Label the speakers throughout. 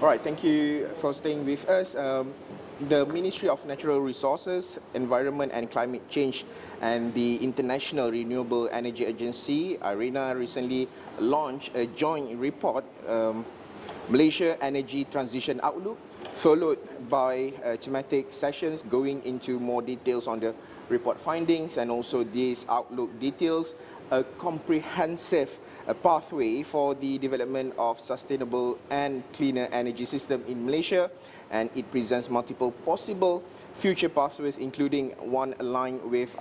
Speaker 1: All right, thank you for staying with us. The Ministry of Natural Resources, Environment and Climate Change and the International Renewable Energy Agency, IRENA, recently launched a joint report, Malaysia Energy Transition Outlook, followed by thematic sessions going into more details on the report findings, and also this outlook details a comprehensive pathway for the development of sustainable and cleaner energy system in Malaysia, and it presents multiple possible future pathways, including one aligned with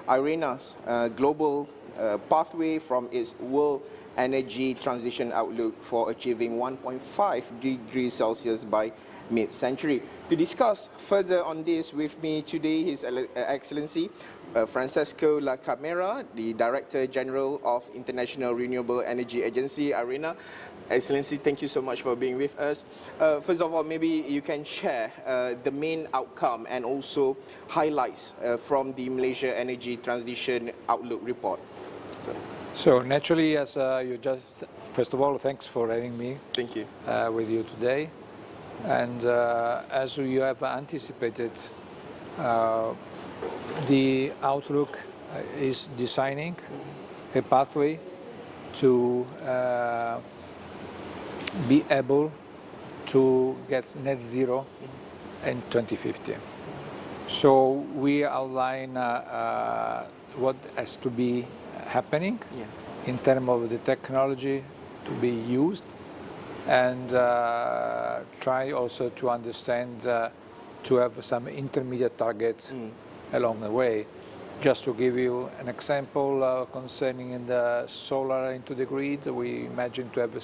Speaker 1: IRENA's global pathway from its World Energy Transition Outlook for achieving 1.5 degrees Celsius by mid-century. To discuss further on this with me today, His Excellency Francesco La Camera, the Director General of International Renewable Energy Agency, IRENA. Excellency, thank you so much for being with us. First of all, maybe you can share the main outcome and also highlights from the Malaysia Energy Transition Outlook report.
Speaker 2: So naturally, as you just, first of all, thanks for having me.
Speaker 1: Thank you.
Speaker 2: With you today. And as you have anticipated, the Outlook is designing a pathway to be able to get net zero in 2050. So we outline what has to be happening in terms of the technology to be used, and try also to understand to have some intermediate targets along the way. Just to give you an example concerning the solar into the grid, we imagine to have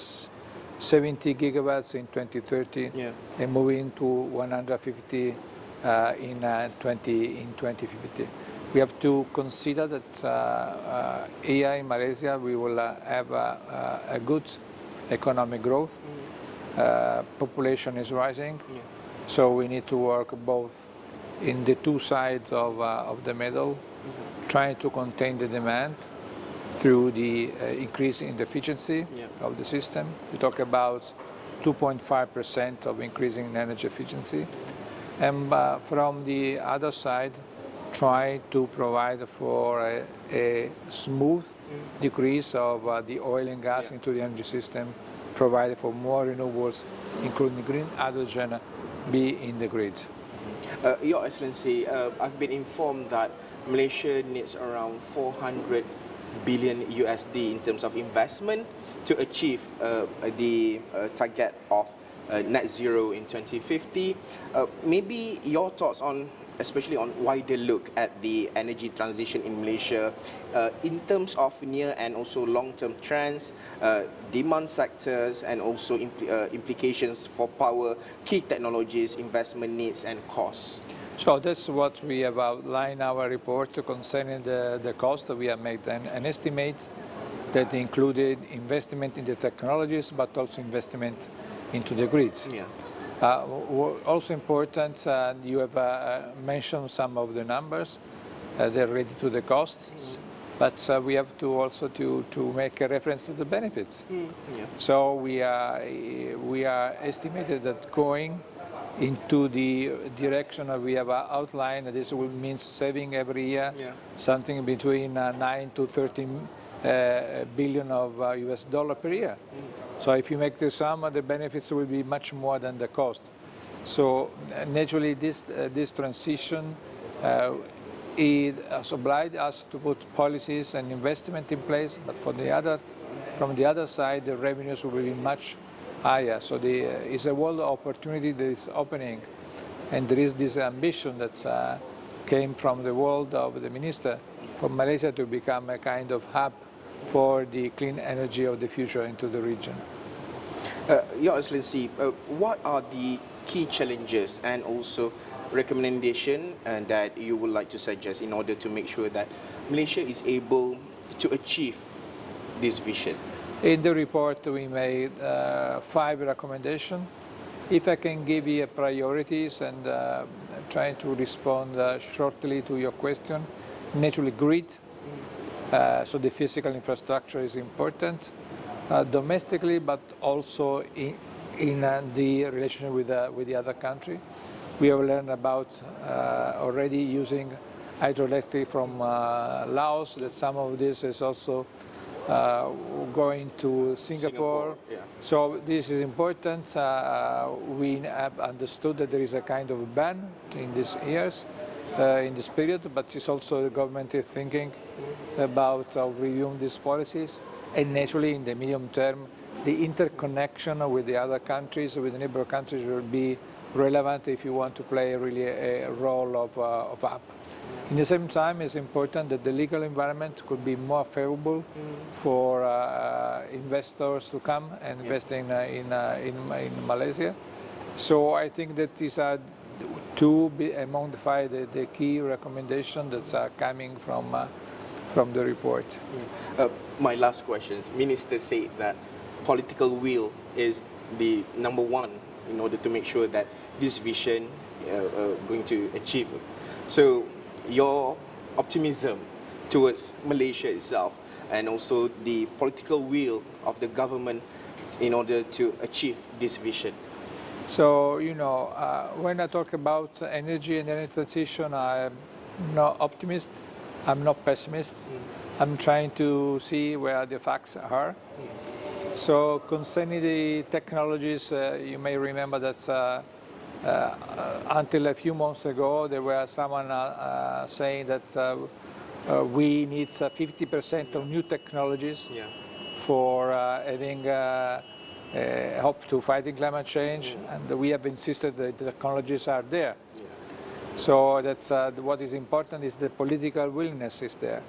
Speaker 2: 70 gigawatts in 2030 and moving to 150 in 2050. We have to consider that AI in Malaysia, we will have a good economic growth. Population is rising, so we need to work both in the two sides of the medal, trying to contain the demand through the increase in the efficiency of the system. We talk about 2.5% of increasing energy efficiency, and from the other side, try to provide for a smooth decrease of the oil and gas into the energy system, provide for more renewables, including green hydrogen, be in the grid.
Speaker 1: Your Excellency, I've been informed that Malaysia needs around 400 billion USD in terms of investment to achieve the target of net zero in 2050. Maybe your thoughts on, especially on wider look at the energy transition in Malaysia in terms of near and also long-term trends, demand sectors, and also implications for power, key technologies, investment needs and costs.
Speaker 2: So that's what we have outlined in our report concerning the cost. We have made an estimate that included investment in the technologies, but also investment into the grids. Also important, you have mentioned some of the numbers, they're related to the costs, but we have to also to make a reference to the benefits. So we are estimated that going into the direction that we have outlined, this will mean saving every year something between 9 to 13 billion of US dollar per year. So if you make the sum, the benefits will be much more than the cost. So naturally, this transition it has obliged us to put policies and investment in place, but from the other side, the revenues will be much higher. So it's a world opportunity that is opening, and there is this ambition that came from the world of the minister for Malaysia to become a kind of hub for the clean energy of the future into the region.
Speaker 1: Your Excellency, what are the key challenges and also recommendation that you would like to suggest in order to make sure that Malaysia is able to achieve this vision?
Speaker 2: In the report, we made 5 recommendations. If I can give you priorities and trying to respond shortly to your question, naturally grid, so the physical infrastructure is important, domestically, but also in the relationship with the other country. We have learned about already using hydroelectric from Laos, that some of this is also going to Singapore.
Speaker 1: Yeah.
Speaker 2: So this is important. We have understood that there is a kind of ban in these years, in this period, but it's also the government is thinking about reviewing these policies. And naturally, in the medium term, the interconnection with the other countries, with the neighbor countries, will be relevant if you want to play really a role of hub. In the same time, it's important that the legal environment could be more favorable for investors to come and invest in Malaysia. So I think that these are two among the key recommendations that are coming from the report.
Speaker 1: My last question. Minister said that political will is the number one in order to make sure that this vision going to achieve. So your optimism towards Malaysia itself and also the political will of the government in order to achieve this vision.
Speaker 2: So, when I talk about energy and energy transition, I'm not optimist, I'm not pessimist. I'm trying to see where the facts are. So concerning the technologies, you may remember that until a few months ago, there was someone saying that we need 50% of new technologies for having help to fighting climate change, and we have insisted that the technologies are there. So that's what is important is the political willingness is there.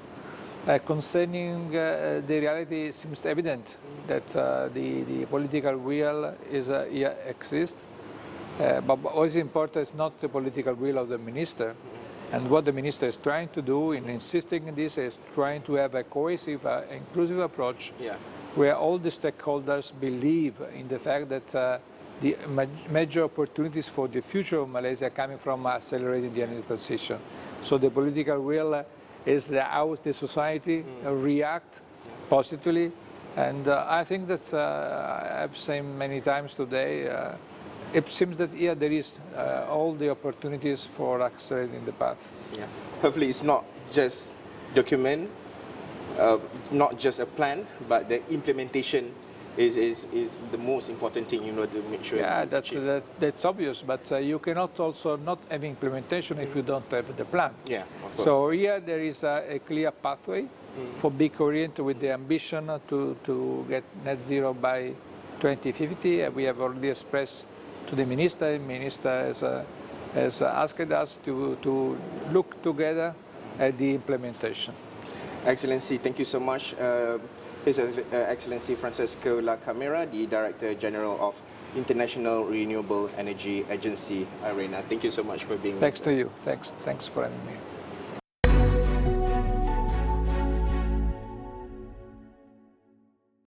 Speaker 2: Concerning the reality, it seems evident that the political will exists. But what is important is not the political will of the minister. And what the minister is trying to do in insisting on this is trying to have a cohesive, inclusive approach where all the stakeholders believe in the fact that the major opportunities for the future of Malaysia are coming from accelerating the energy transition. So the political will is how the society react positively. And I think that I've said many times today, it seems that here there is all the opportunities for accelerating the path.
Speaker 1: Yeah. Hopefully it's not just document, not just a plan, but the implementation is the most important thing in order to make sure.
Speaker 2: Yeah, that's obvious, but you cannot also not have implementation if you don't have the plan.
Speaker 1: Yeah, of course.
Speaker 2: So here there is a clear pathway for Big Orient with the ambition to get net zero by 2050. We have already expressed to the minister. The minister has asked us to look together at the implementation.
Speaker 1: Excellency, thank you so much. His Excellency Francisco La Camera, the Director General of International Renewable Energy Agency, IRENA. Thank you so much for being with us.
Speaker 2: Thanks to you. Thanks for having me.